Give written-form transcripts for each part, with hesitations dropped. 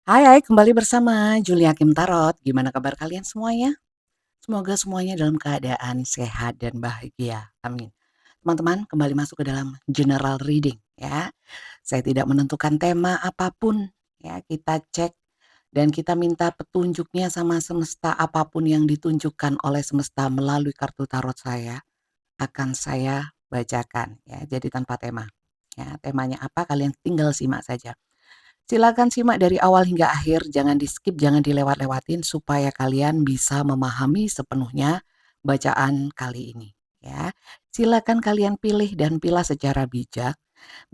Hai, kembali bersama Julia Kim Tarot. Gimana kabar kalian semuanya? Semoga semuanya dalam keadaan sehat dan bahagia. Amin. Teman-teman, kembali masuk ke dalam general reading ya. Saya tidak menentukan tema apapun ya, kita cek dan kita minta petunjuknya sama semesta, apapun yang ditunjukkan oleh semesta melalui kartu tarot saya akan saya bacakan ya. Jadi tanpa tema. Ya, temanya apa kalian tinggal simak saja. Silakan simak dari awal hingga akhir, jangan di-skip, jangan dilewat-lewatin supaya kalian bisa memahami sepenuhnya bacaan kali ini, ya. Silakan kalian pilih dan pilah secara bijak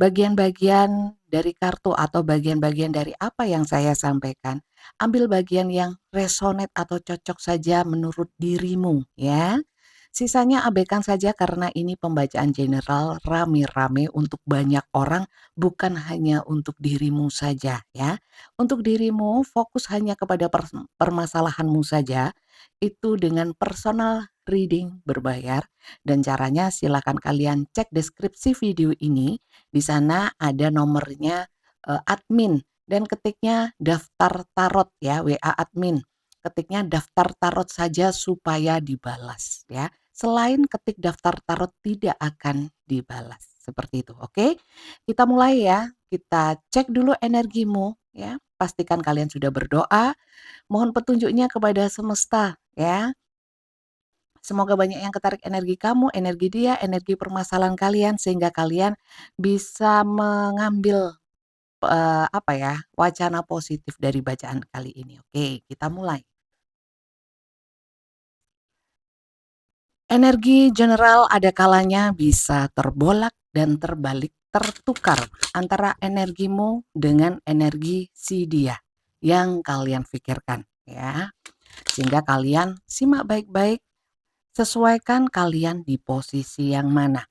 bagian-bagian dari kartu atau bagian-bagian dari apa yang saya sampaikan. Ambil bagian yang resonate atau cocok saja menurut dirimu, ya. Sisanya abaikan saja karena ini pembacaan general rame-rame untuk banyak orang, bukan hanya untuk dirimu saja ya. Untuk dirimu fokus hanya kepada permasalahanmu saja, itu dengan personal reading berbayar dan caranya silakan kalian cek deskripsi video ini. Di sana ada nomornya admin dan ketiknya daftar tarot ya, WA admin. Ketiknya daftar tarot saja supaya dibalas ya. Selain ketik daftar tarot tidak akan dibalas. Seperti itu, oke? Kita mulai ya. Kita cek dulu energimu ya. Pastikan kalian sudah berdoa. Mohon petunjuknya kepada semesta ya. Semoga banyak yang ketarik energi kamu, energi dia, energi permasalahan kalian sehingga kalian bisa mengambil apa ya, wacana positif dari bacaan kali ini. Oke, kita mulai. Energi general ada kalanya bisa terbolak dan terbalik, tertukar antara energimu dengan energi si dia yang kalian pikirkan ya. Sehingga kalian simak baik-baik, sesuaikan kalian di posisi yang mana.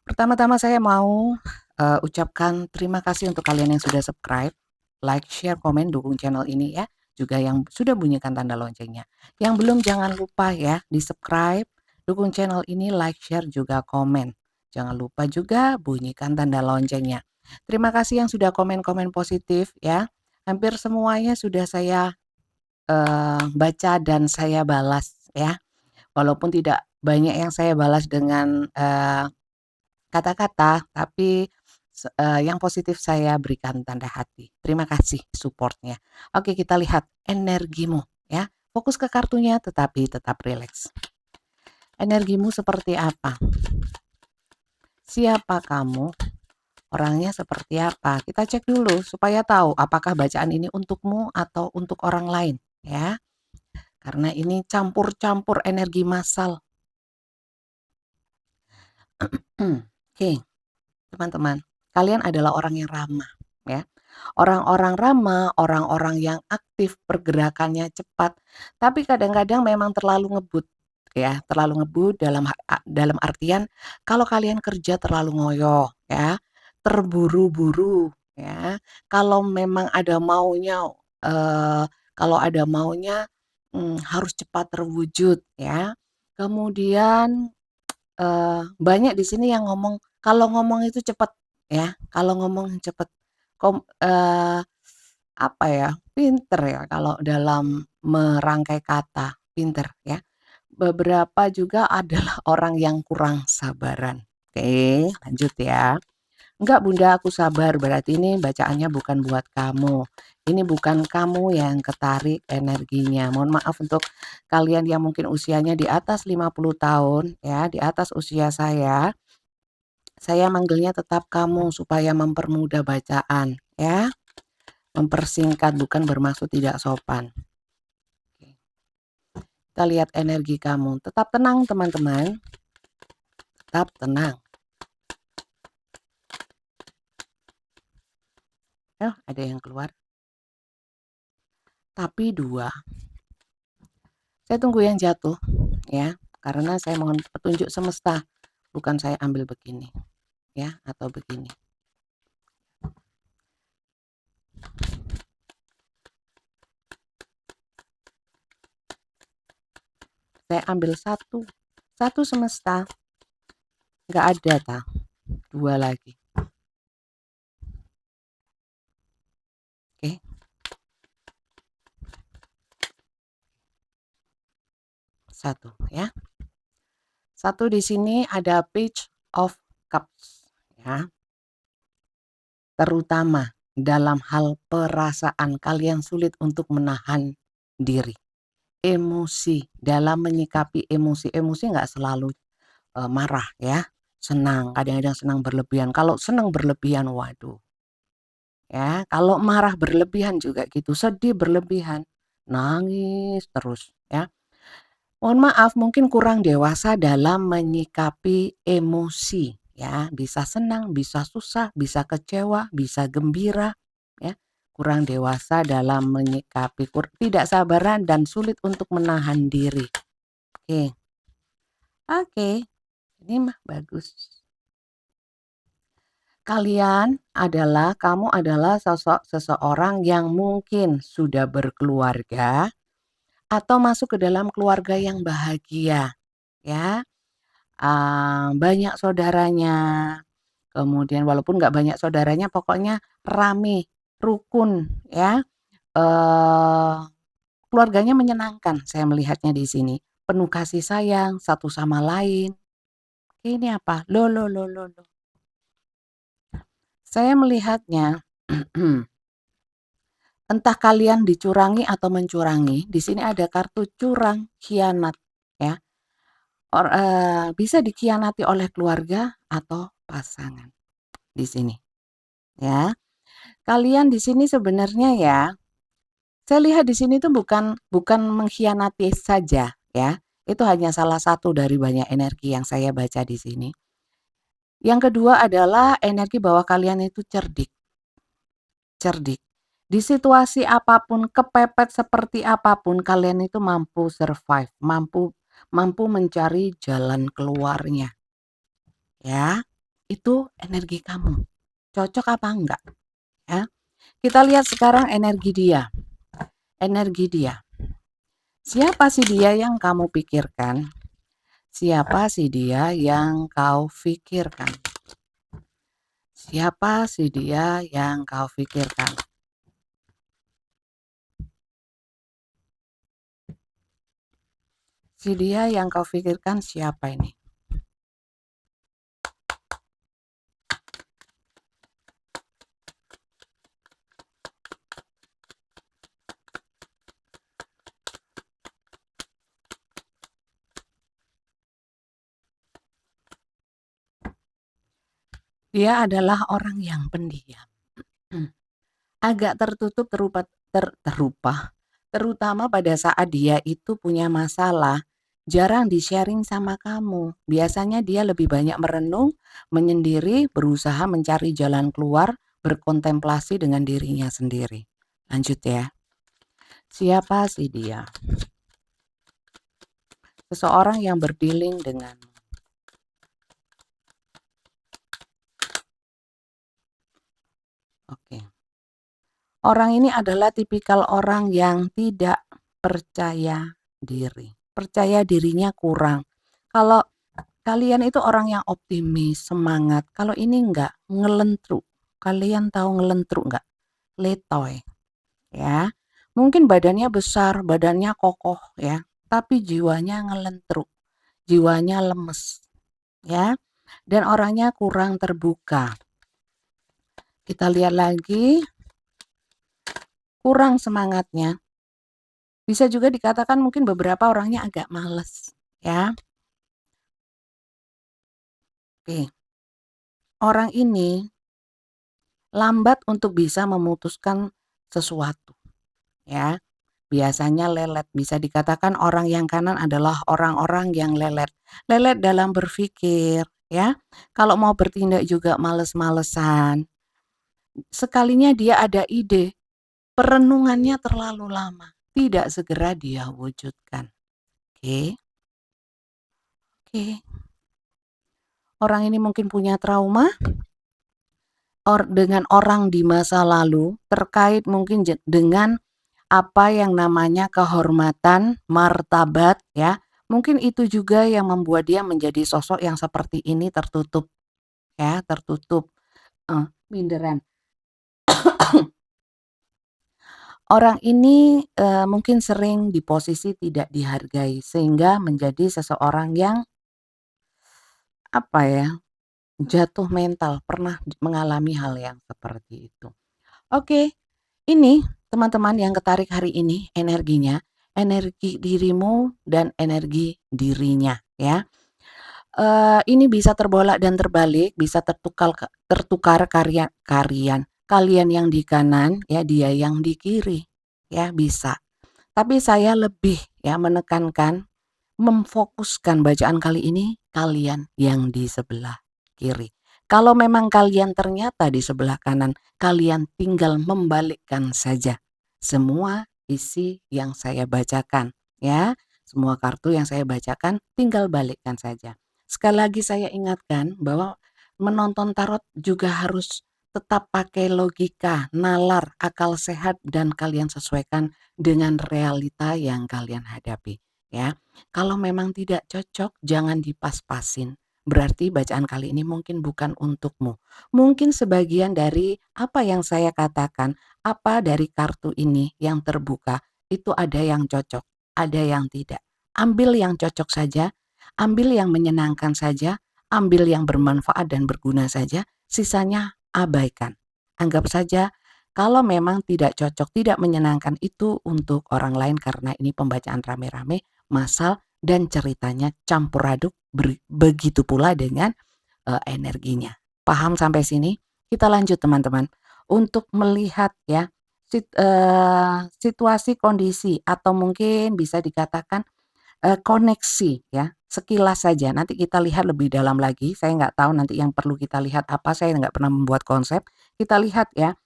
Pertama-tama saya mau ucapkan terima kasih untuk kalian yang sudah subscribe, like, share, komen, dukung channel ini ya. Juga yang sudah bunyikan tanda loncengnya. Yang belum jangan lupa ya di subscribe, dukung channel ini, like, share, juga komen. Jangan lupa juga bunyikan tanda loncengnya. Terima kasih yang sudah komen-komen positif ya. Hampir semuanya sudah saya baca dan saya balas ya. Walaupun tidak banyak yang saya balas dengan kata-kata, tapi yang positif saya berikan tanda hati. Terima kasih supportnya. Oke, kita lihat energimu ya. Fokus ke kartunya tetapi tetap rileks. Energimu seperti apa? Siapa kamu? Orangnya seperti apa? Kita cek dulu supaya tahu apakah bacaan ini untukmu atau untuk orang lain ya. Karena ini campur-campur energi massal. Oke, teman-teman, kalian adalah orang yang ramah ya. Orang-orang ramah, orang-orang yang aktif, pergerakannya cepat, tapi kadang-kadang memang terlalu ngebut ya, terlalu ngebut dalam artian kalau kalian kerja terlalu ngoyo ya, terburu-buru ya. Kalau memang ada maunya, eee, kalau ada maunya, harus cepat terwujud ya. Kemudian banyak di sini yang ngomong, kalau ngomong itu cepet ya, kalau ngomong cepet, apa ya, pinter ya kalau dalam merangkai kata, pinter ya. Beberapa juga adalah orang yang kurang sabaran. Oke, lanjut ya. "Enggak Bunda, aku sabar." Berarti ini bacaannya bukan buat kamu. Ini bukan kamu yang ketarik energinya. Mohon maaf untuk kalian yang mungkin usianya di atas 50 tahun ya, di atas usia saya manggilnya tetap kamu supaya mempermudah bacaan ya, mempersingkat bukan bermaksud tidak sopan. Oke. Kita lihat energi kamu. Tetap tenang teman-teman, tetap tenang. Oh, ada yang keluar. Tapi 2. Saya tunggu yang jatuh ya, karena saya mohon petunjuk semesta, bukan saya ambil begini ya atau begini. Saya ambil satu, satu semesta, nggak ada tah, 2 lagi. Oke. Satu ya. Satu di sini ada Page of Cups ya. Terutama dalam hal perasaan kalian sulit untuk menahan diri. Emosi, dalam menyikapi emosi. Emosi nggak selalu marah ya, senang, kadang-kadang senang berlebihan. Kalau senang berlebihan, waduh ya. Kalau marah berlebihan juga gitu, sedih berlebihan, nangis terus ya. Mohon maaf, mungkin kurang dewasa dalam menyikapi emosi ya. Bisa senang, bisa susah, bisa kecewa, bisa gembira ya. Kurang dewasa dalam menyikapi, tidak sabaran dan sulit untuk menahan diri. Oke. Oke. Ini mah bagus. Kamu adalah seseorang yang mungkin sudah berkeluarga atau masuk ke dalam keluarga yang bahagia ya. Banyak saudaranya, kemudian walaupun nggak banyak saudaranya pokoknya rame, rukun ya, eee, keluarganya menyenangkan saya melihatnya di sini, penuh kasih sayang satu sama lain. Ini apa? Loh loh loh loh loh, saya melihatnya entah kalian dicurangi atau mencurangi, di sini ada kartu curang, khianat ya, bisa dikhianati oleh keluarga atau pasangan di sini ya. Kalian di sini sebenarnya ya, saya lihat di sini tuh bukan bukan mengkhianati saja ya, itu hanya salah satu dari banyak energi yang saya baca di sini. Yang kedua adalah energi bahwa kalian itu cerdik. Cerdik. Di situasi apapun, kepepet seperti apapun, kalian itu mampu survive, mampu mampu mencari jalan keluarnya, ya. Itu energi kamu. Cocok apa enggak, ya? Kita lihat sekarang energi dia. Energi dia. Siapa sih dia yang kamu pikirkan? Siapa sih dia yang kau pikirkan? Siapa sih dia yang kau pikirkan? Si dia yang kau pikirkan siapa ini? Dia adalah orang yang pendiam. Agak tertutup terutama pada saat dia itu punya masalah, jarang di-sharing sama kamu. Biasanya dia lebih banyak merenung, menyendiri, berusaha mencari jalan keluar, berkontemplasi dengan dirinya sendiri. Lanjut ya. Siapa sih dia? Seseorang yang berdealing dengan. Oke. Orang ini adalah tipikal orang yang tidak percaya diri. Percaya dirinya kurang. Kalau kalian itu orang yang optimis, semangat. Kalau ini enggak, ngelentruk. Kalian tahu ngelentruk enggak? Letoy, ya. Mungkin badannya besar, badannya kokoh, ya. Tapi jiwanya ngelentruk, jiwanya lemes, ya. Dan orangnya kurang terbuka. Kita lihat lagi, kurang semangatnya. Bisa juga dikatakan mungkin beberapa orangnya agak males, ya. Oke. Orang ini lambat untuk bisa memutuskan sesuatu, ya. Biasanya lelet, bisa dikatakan orang yang kanan adalah orang-orang yang lelet. Lelet dalam berpikir, ya. Kalau mau bertindak juga males-malesan. Sekalinya dia ada ide, perenungannya terlalu lama, tidak segera dia wujudkan. Oke. Oke. Orang ini mungkin punya trauma dengan orang di masa lalu terkait mungkin dengan apa yang namanya kehormatan, martabat ya. Mungkin itu juga yang membuat dia menjadi sosok yang seperti ini, tertutup ya, tertutup, minderan. Orang ini, mungkin sering di posisi tidak dihargai sehingga menjadi seseorang yang, apa ya, jatuh mental, pernah mengalami hal yang seperti itu. Oke, ini teman-teman yang ketarik hari ini energinya, energi dirimu dan energi dirinya ya. Ini bisa terbolak dan terbalik, bisa tertukar kalian yang di kanan ya, dia yang di kiri, ya bisa. Tapi saya lebih ya menekankan, memfokuskan bacaan kali ini kalian yang di sebelah kiri. Kalau memang kalian ternyata di sebelah kanan, kalian tinggal membalikkan saja semua isi yang saya bacakan ya. Semua kartu yang saya bacakan tinggal balikkan saja. Sekali lagi saya ingatkan bahwa menonton tarot juga harus tetap pakai logika, nalar, akal sehat dan kalian sesuaikan dengan realita yang kalian hadapi ya. Kalau memang tidak cocok jangan dipas-pasin. Berarti bacaan kali ini mungkin bukan untukmu. Mungkin sebagian dari apa yang saya katakan, apa dari kartu ini yang terbuka, itu ada yang cocok, ada yang tidak. Ambil yang cocok saja, ambil yang menyenangkan saja, ambil yang bermanfaat dan berguna saja, sisanya abaikan. Anggap saja kalau memang tidak cocok, tidak menyenangkan itu untuk orang lain karena ini pembacaan rame-rame, massal dan ceritanya campur aduk, begitu pula dengan energinya. Paham sampai sini? Kita lanjut teman-teman. Untuk melihat ya situasi kondisi atau mungkin bisa dikatakan koneksi ya, sekilas saja. Nanti kita lihat lebih dalam lagi. Saya nggak tahu nanti yang perlu kita lihat apa. Saya nggak pernah membuat konsep. Kita lihat ya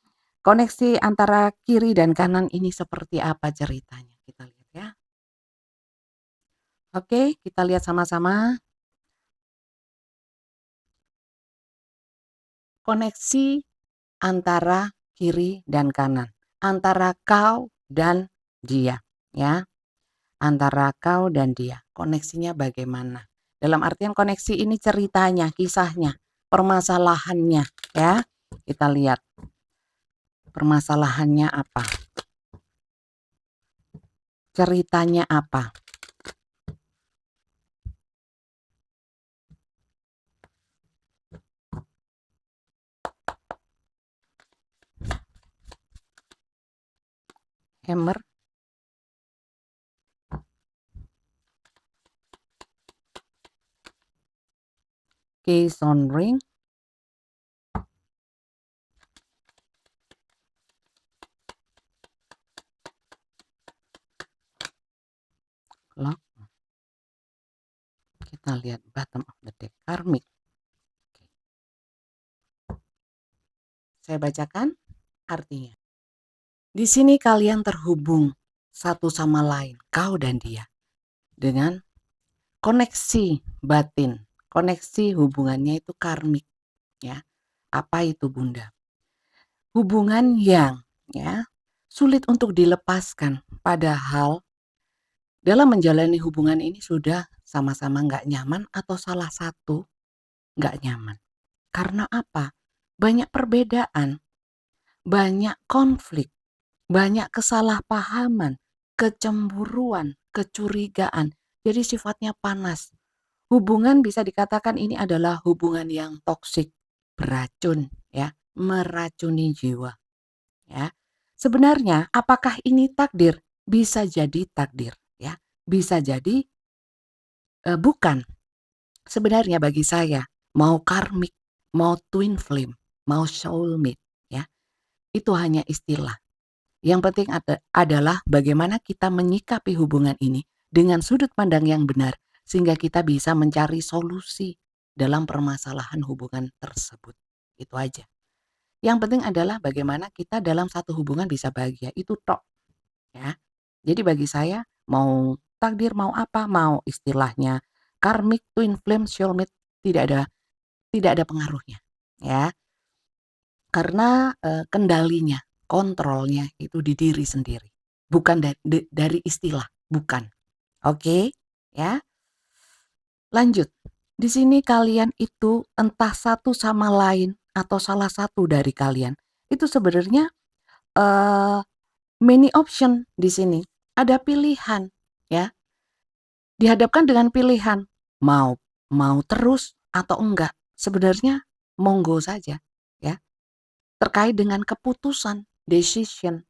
koneksi antara kiri dan kanan ini seperti apa ceritanya. Kita lihat ya. Oke, kita lihat sama-sama. Koneksi antara kiri dan kanan, antara kau dan dia, ya. Antara kau dan dia, koneksinya bagaimana? Dalam artian koneksi ini ceritanya, kisahnya, permasalahannya, ya. Kita lihat permasalahannya apa, ceritanya apa. Hammer, Case on ring, lock. Kita lihat bottom of the deck, karmik. Saya bacakan artinya. Di sini kalian terhubung satu sama lain, kau dan dia, dengan koneksi batin. Koneksi hubungannya itu karmik, ya. Apa itu Bunda? Hubungan yang ya sulit untuk dilepaskan, padahal dalam menjalani hubungan ini sudah sama-sama nggak nyaman atau salah satu nggak nyaman. Karena apa? Banyak perbedaan, banyak konflik, banyak kesalahpahaman, kecemburuan, kecurigaan. Jadi sifatnya panas. Hubungan bisa dikatakan ini adalah hubungan yang toksik, beracun ya, meracuni jiwa ya. Sebenarnya apakah ini takdir? Bisa jadi takdir ya. Bisa jadi bukan. Sebenarnya bagi saya mau karmik, mau twin flame, mau soulmate ya, itu hanya istilah. Yang penting adalah bagaimana kita menyikapi hubungan ini dengan sudut pandang yang benar sehingga kita bisa mencari solusi dalam permasalahan hubungan tersebut. Itu aja. Yang penting adalah bagaimana kita dalam satu hubungan bisa bahagia. Itu tok ya. Jadi bagi saya mau takdir mau apa, mau istilahnya karmic, twin flame, soulmate tidak ada pengaruhnya ya. Karena, kendalinya, kontrolnya itu di diri sendiri, bukan dari istilah, bukan. Oke, ya. Lanjut, di sini kalian itu entah satu sama lain atau salah satu dari kalian, itu sebenarnya, eee, many option di sini, ada pilihan ya. Dihadapkan dengan pilihan, mau mau terus atau enggak. Sebenarnya monggo saja ya. Terkait dengan keputusan, decision.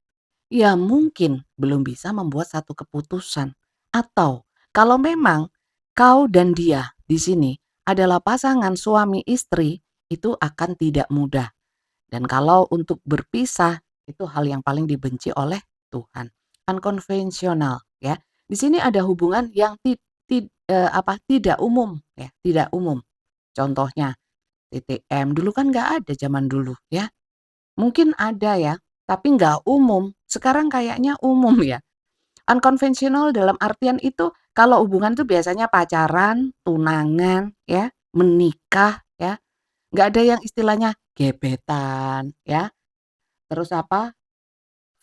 Ya mungkin belum bisa membuat satu keputusan. Atau kalau memang kau dan dia di sini adalah pasangan suami istri, itu akan tidak mudah. Dan kalau untuk berpisah, itu hal yang paling dibenci oleh Tuhan. Unkonvensional ya. Di sini ada hubungan yang tidak umum ya, tidak umum. Contohnya TTM dulu kan nggak ada zaman dulu ya. Mungkin ada ya, tapi nggak umum. Sekarang kayaknya umum ya. Unkonvensional dalam artian itu kalau hubungan itu biasanya pacaran, tunangan ya, menikah ya. Nggak ada yang istilahnya gebetan ya. Terus apa?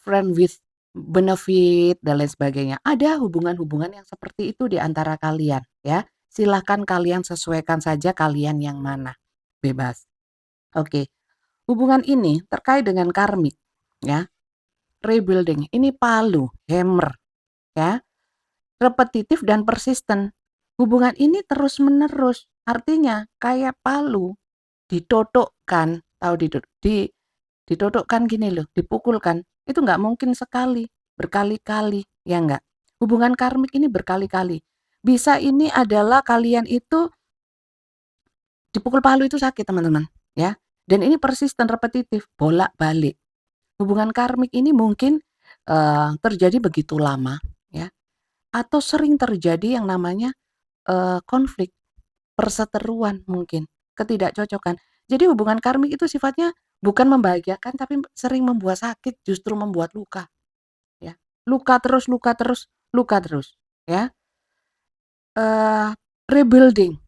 Friend with benefit dan lain sebagainya. Ada hubungan-hubungan yang seperti itu di antara kalian ya. Silahkan kalian sesuaikan saja kalian yang mana. Bebas. Oke. Hubungan ini terkait dengan karmik ya. Rebuilding. Ini palu, hammer ya. Repetitif dan persisten. Hubungan ini terus-menerus. Artinya kayak palu ditodokkan, tahu ditodokkan gini loh, dipukulkan. Itu nggak mungkin sekali, berkali-kali, ya nggak? Hubungan karmik ini berkali-kali. Bisa ini adalah kalian itu dipukul palu itu sakit teman-teman, ya. Dan ini persisten, repetitif, bolak-balik. Hubungan karmik ini mungkin terjadi begitu lama, ya. Atau sering terjadi yang namanya konflik, perseteruan mungkin, ketidakcocokan. Jadi hubungan karmik itu sifatnya bukan membahagiakan tapi sering membuat sakit, justru membuat luka, ya. Luka terus luka terus luka terus, ya. Rebuilding,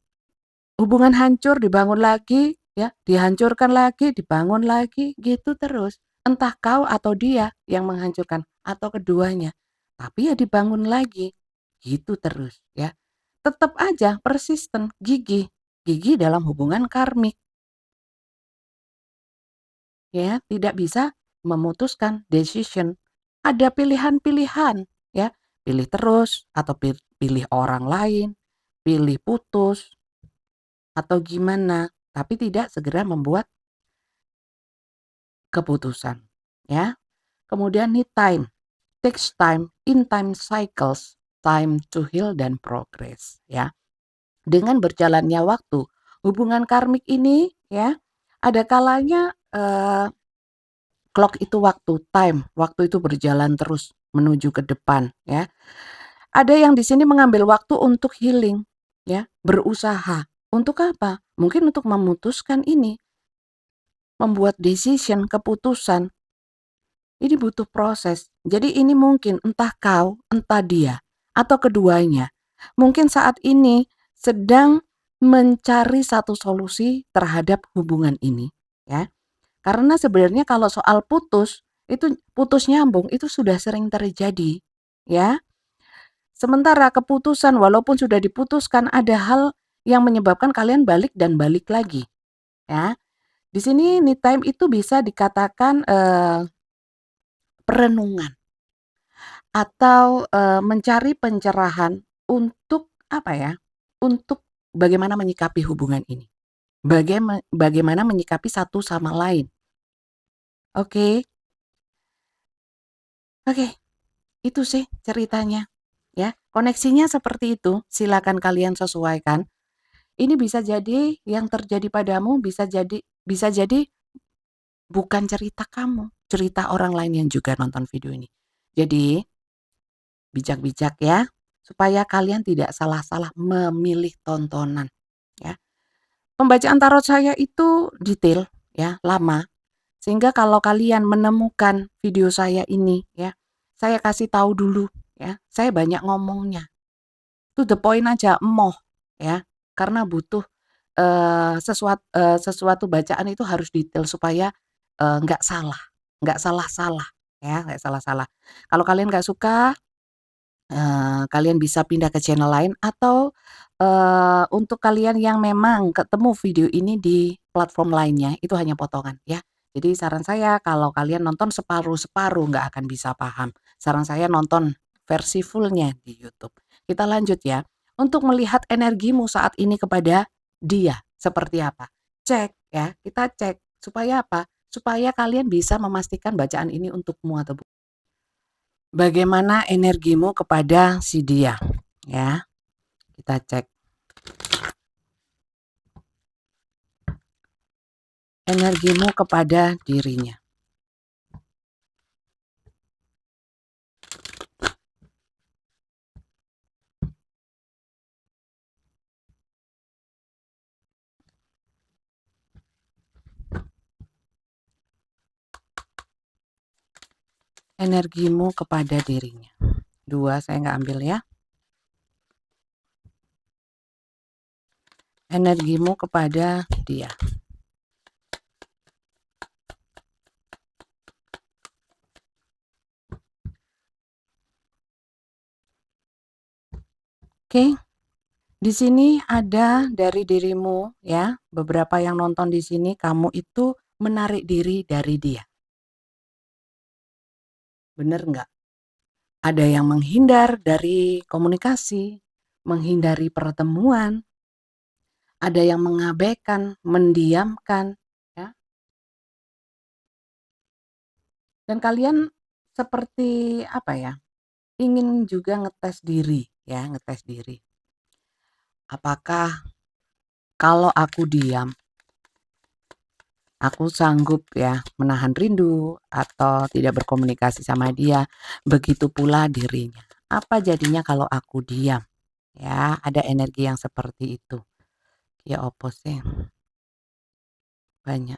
hubungan hancur dibangun lagi, ya, dihancurkan lagi, dibangun lagi, gitu terus. Entah kau atau dia yang menghancurkan atau keduanya, tapi ya dibangun lagi, gitu terus, ya. Tetap aja persisten, gigih, gigih dalam hubungan karmik. Ya, tidak bisa memutuskan decision. Ada pilihan-pilihan, ya. Pilih terus atau pilih orang lain, pilih putus atau gimana, tapi tidak segera membuat keputusan, ya. Kemudian need time, takes time, in time cycles, time to heal dan progress, ya. Dengan berjalannya waktu, hubungan karmik ini, ya, ada kalanya clock itu waktu, time, waktu itu berjalan terus menuju ke depan ya. Ada yang di sini mengambil waktu untuk healing ya, berusaha. Untuk apa? Mungkin untuk memutuskan ini, membuat decision, keputusan. Ini butuh proses. Jadi ini mungkin entah kau, entah dia, atau keduanya. Mungkin saat ini sedang mencari satu solusi terhadap hubungan ini ya. Karena sebenarnya kalau soal putus, itu putus nyambung itu sudah sering terjadi, ya. Sementara keputusan walaupun sudah diputuskan ada hal yang menyebabkan kalian balik dan balik lagi, ya. Di sini me time itu bisa dikatakan, perenungan atau, mencari pencerahan untuk apa ya, untuk bagaimana menyikapi hubungan ini, bagaimana menyikapi satu sama lain. Oke oke. Itu sih ceritanya, ya. Koneksinya seperti itu, silakan kalian sesuaikan. Ini bisa jadi yang terjadi padamu bisa jadi bukan cerita kamu, cerita orang lain yang juga nonton video ini. Jadi, bijak-bijak ya, supaya kalian tidak salah-salah memilih tontonan, ya. Pembacaan tarot saya itu detail ya, lama. Sehingga kalau kalian menemukan video saya ini ya, saya kasih tahu dulu ya, saya banyak ngomongnya. To the point aja, emoh ya. Karena butuh sesuatu bacaan itu harus detail supaya nggak salah-salah ya, nggak salah-salah. Kalau kalian nggak suka, kalian bisa pindah ke channel lain atau, untuk kalian yang memang ketemu video ini di platform lainnya, itu hanya potongan ya. Jadi saran saya kalau kalian nonton separuh-separuh nggak akan bisa paham. Saran saya nonton versi fullnya di YouTube. Kita lanjut ya. Untuk melihat energimu saat ini kepada dia seperti apa. Cek ya, kita cek. Supaya apa? Supaya kalian bisa memastikan bacaan ini untukmu atau bukan. Bagaimana energimu kepada si dia? Ya, kita cek. Energimu kepada dirinya. Energimu kepada dirinya. 2 saya nggak ambil ya. Energimu kepada dia. Oke. Di sini ada dari dirimu ya, beberapa yang nonton di sini kamu itu menarik diri dari dia. Bener nggak? Ada yang menghindar dari komunikasi, menghindari pertemuan, ada yang mengabaikan, mendiamkan, ya. Dan kalian seperti apa ya? Ingin juga ngetes diri, ya, ngetes diri. Apakah kalau aku diam, aku sanggup ya menahan rindu atau tidak berkomunikasi sama dia, begitu pula dirinya. Apa jadinya kalau aku diam? Ya, ada energi yang seperti itu. Ya opposite banyak.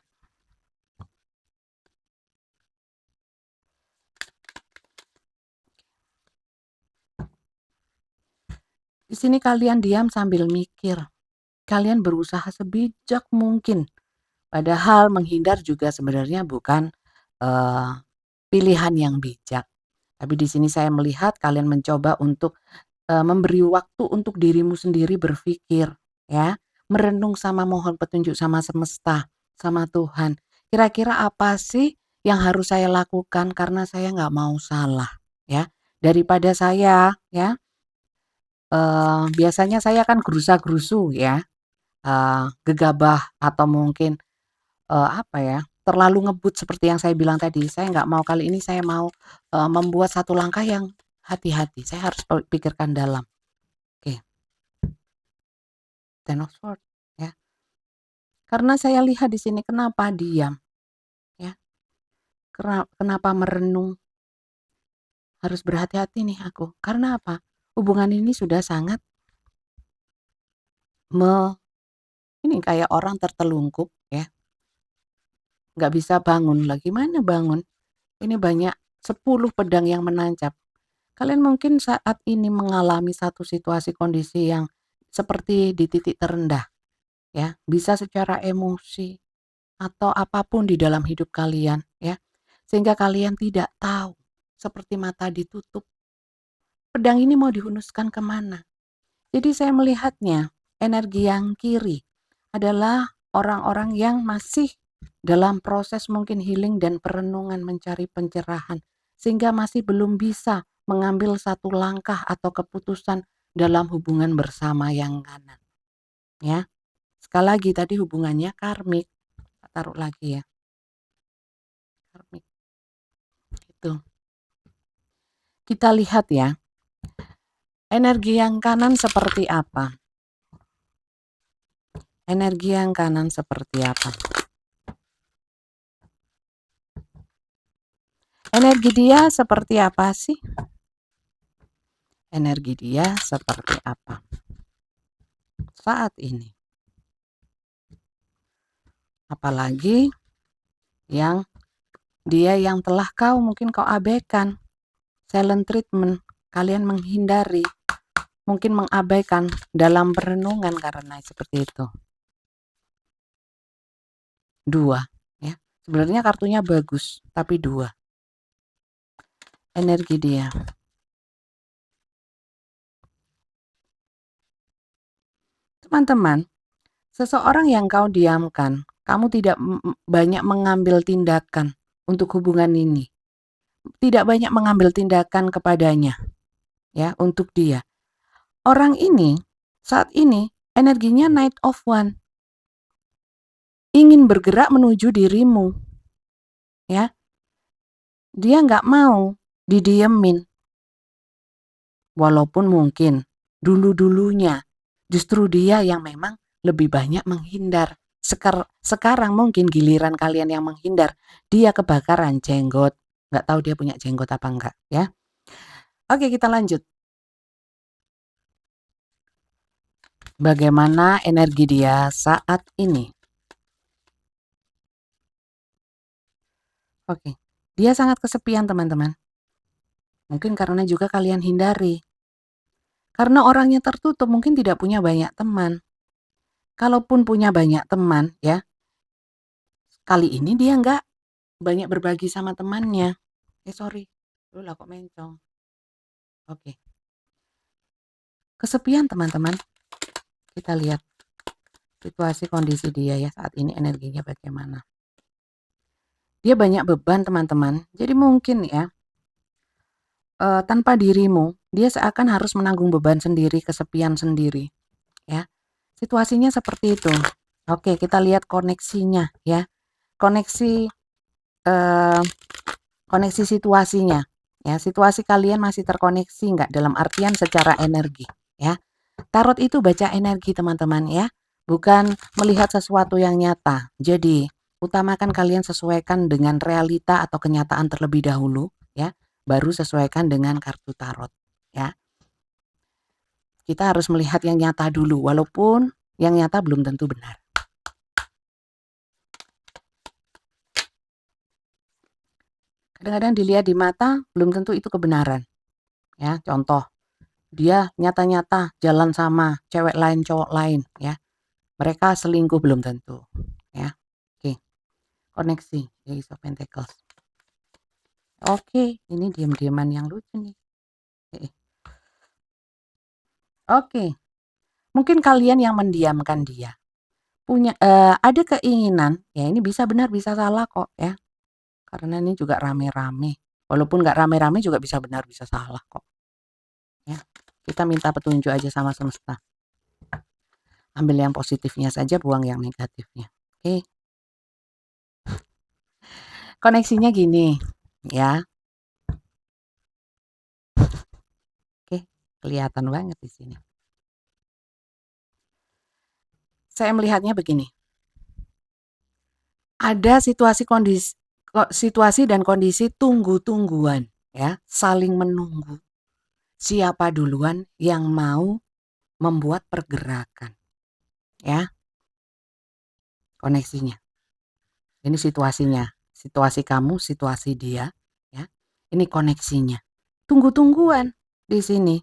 Di sini kalian diam sambil mikir. Kalian berusaha sebijak mungkin. Padahal menghindar juga sebenarnya bukan eh, pilihan yang bijak. Tapi di sini saya melihat kalian mencoba untuk memberi waktu untuk dirimu sendiri berpikir, ya, merenung sama mohon petunjuk sama semesta, sama Tuhan. Kira-kira apa sih yang harus saya lakukan karena saya nggak mau salah, ya. Daripada saya, ya, biasanya saya kan gerusa-gerusu ya, gegabah atau mungkin, apa ya, terlalu ngebut seperti yang saya bilang tadi. Saya nggak mau kali ini saya mau, membuat satu langkah yang hati-hati, saya harus pikirkan dalam. Oke, Ten of Swords, ya. Karena saya lihat di sini kenapa diam, ya, kenapa merenung, harus berhati-hati nih aku. Karena apa? Hubungan ini sudah sangat me ini kayak orang tertelungkup ya, nggak bisa bangun lah, gimana bangun? Ini banyak 10 pedang yang menancap. Kalian mungkin saat ini mengalami satu situasi kondisi yang seperti di titik terendah ya, bisa secara emosi atau apapun di dalam hidup kalian ya. Sehingga kalian tidak tahu seperti mata ditutup. Pedang ini mau dihunuskan kemana? Jadi saya melihatnya energi yang kiri adalah orang-orang yang masih dalam proses mungkin healing dan perenungan mencari pencerahan sehingga masih belum bisa mengambil satu langkah atau keputusan dalam hubungan bersama yang kanan ya. Sekali lagi tadi hubungannya karmik, taruh lagi ya, karmik itu. Kita lihat ya, energi yang kanan seperti apa? Energi yang kanan seperti apa? Energi dia seperti apa sih? Energi dia seperti apa saat ini? Apalagi yang dia yang telah mungkin kau abaikan, silent treatment, kalian menghindari, mungkin mengabaikan dalam perenungan karena seperti itu. 2 ya. Sebenarnya kartunya bagus, tapi 2. Energi dia. Teman-teman, Seseorang yang kau diamkan, kamu tidak banyak mengambil tindakan untuk hubungan ini, tidak banyak mengambil tindakan kepadanya, ya, untuk dia. Orang ini, saat ini, energinya Knight of One, ingin bergerak menuju dirimu, ya. Dia nggak mau didiemin, walaupun mungkin dulu-dulunya justru dia yang memang lebih banyak menghindar. Sekarang mungkin giliran kalian yang menghindar, dia kebakaran jenggot. Nggak tahu dia punya jenggot apa enggak, ya. Oke, kita lanjut. Bagaimana energi dia saat ini? Oke, dia sangat kesepian, teman-teman. Mungkin karena juga kalian hindari. Karena orangnya tertutup, mungkin tidak punya banyak teman. Kalaupun punya banyak teman, ya, kali ini dia nggak banyak berbagi sama temannya. Sorry, lu lah kok mencong. Oke. Kesepian, teman-teman. Kita lihat situasi kondisi dia ya saat ini, energinya bagaimana. Dia banyak beban, teman-teman. Jadi mungkin ya, tanpa dirimu, dia seakan harus menanggung beban sendiri, kesepian sendiri, ya. Situasinya seperti itu. Oke, kita lihat koneksinya ya. Koneksi eh, koneksi situasinya. Ya, situasi kalian masih terkoneksi nggak dalam artian secara energi, ya. Tarot itu baca energi, teman-teman, ya. Bukan melihat sesuatu yang nyata. Jadi, utamakan kalian sesuaikan dengan realita atau kenyataan terlebih dahulu, ya. Baru sesuaikan dengan kartu tarot, ya. Kita harus melihat yang nyata dulu, walaupun yang nyata belum tentu benar. Kadang-kadang dilihat di mata, belum tentu itu kebenaran. Ya, contoh, dia nyata-nyata jalan sama cewek lain, cowok lain, ya. Mereka selingkuh belum tentu, ya. Oke, koneksi, Ace of Pentacles. Oke, ini diam-diaman yang lucu nih. Oke, mungkin kalian yang mendiamkan dia punya ada keinginan, ya ini bisa benar bisa salah kok ya. Karena ini juga rame-rame. Walaupun nggak rame-rame juga bisa benar bisa salah kok. Ya, kita minta petunjuk aja sama semesta. Ambil yang positifnya saja, buang yang negatifnya. Oke. Koneksinya gini, ya. Oke, kelihatan banget di sini. Saya melihatnya begini. Ada situasi dan kondisi tunggu-tungguan, ya, saling menunggu. Siapa duluan yang mau membuat pergerakan, ya. Koneksinya. Ini situasinya, situasi kamu, situasi dia, ya. Ini koneksinya. Tunggu-tungguan di sini,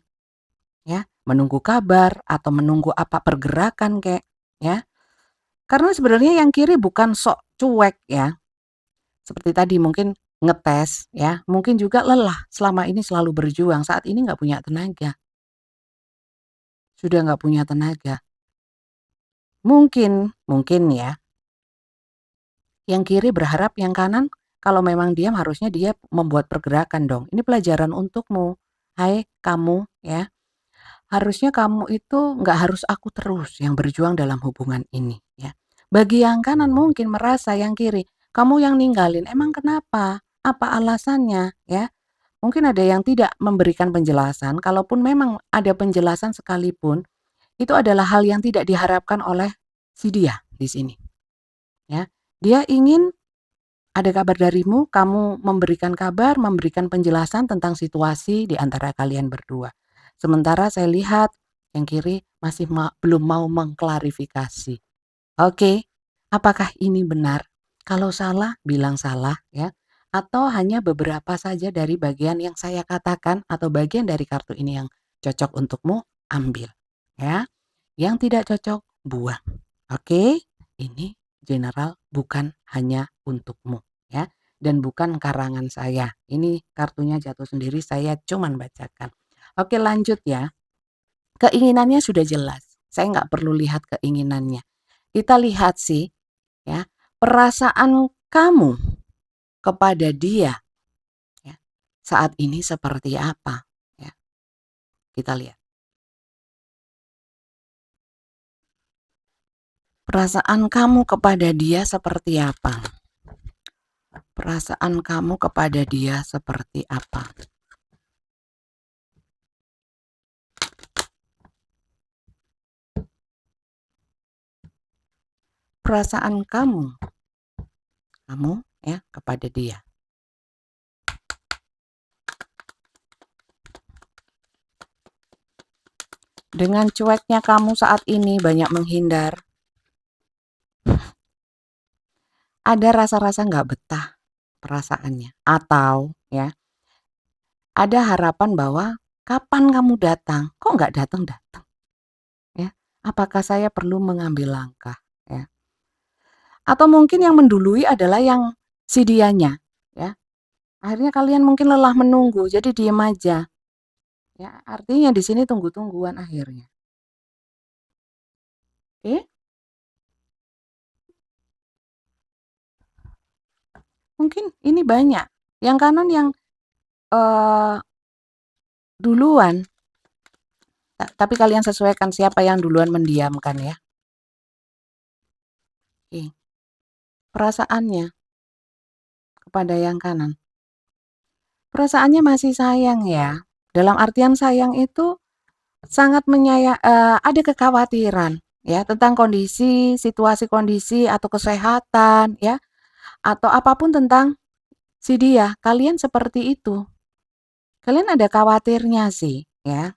ya. Menunggu kabar atau menunggu apa pergerakan kek, ya. Karena sebenarnya yang kiri bukan sok cuek ya. Seperti tadi mungkin ngetes ya, mungkin juga lelah selama ini selalu berjuang, saat ini nggak punya tenaga. Sudah nggak punya tenaga. Mungkin ya, yang kiri berharap yang kanan kalau memang diam harusnya dia membuat pergerakan dong. Ini pelajaran untukmu. Hai kamu ya, harusnya kamu itu nggak harus aku terus yang berjuang dalam hubungan ini ya. Bagi yang kanan mungkin merasa yang kiri, kamu yang ninggalin, emang kenapa? Apa alasannya ya? Mungkin ada yang tidak memberikan penjelasan, kalaupun memang ada penjelasan sekalipun, itu adalah hal yang tidak diharapkan oleh si dia di sini. Ya, dia ingin ada kabar darimu, kamu memberikan kabar, memberikan penjelasan tentang situasi di antara kalian berdua. Sementara saya lihat yang kiri masih belum mau mengklarifikasi. Oke, apakah ini benar? Kalau salah, bilang salah ya. Atau hanya beberapa saja dari bagian yang saya katakan atau bagian dari kartu ini yang cocok untukmu, ambil. Ya, yang tidak cocok, buang. Oke, ini general bukan hanya untukmu ya. Dan bukan karangan saya. Ini kartunya jatuh sendiri, saya cuman bacakan. Oke, lanjut ya. Keinginannya sudah jelas. Saya nggak perlu lihat keinginannya. Kita lihat sih, ya, perasaan kamu kepada dia, ya, saat ini seperti apa, ya. Kita lihat. Perasaan kamu kepada dia seperti apa? Perasaan kamu kepada dia seperti apa? Perasaan kamu ya kepada dia. Dengan cueknya kamu saat ini banyak menghindar. Ada rasa-rasa nggak betah perasaannya. Atau ya, ada harapan bahwa kapan kamu datang? Kok nggak datang-datang? Ya, apakah saya perlu mengambil langkah? Ya. Atau mungkin yang mendului adalah yang si dianya. Ya. Akhirnya kalian mungkin lelah menunggu, jadi diem aja. Ya, artinya di sini tunggu-tungguan akhirnya. Oke? Mungkin ini banyak. Yang kanan yang duluan. Tapi kalian sesuaikan siapa yang duluan mendiamkan ya. Oke. Perasaannya kepada yang kanan. Perasaannya masih sayang ya. Dalam artian sayang itu sangat ada kekhawatiran ya tentang kondisi, situasi kondisi atau kesehatan ya atau apapun tentang si dia. Kalian seperti itu. Kalian ada khawatirnya sih ya.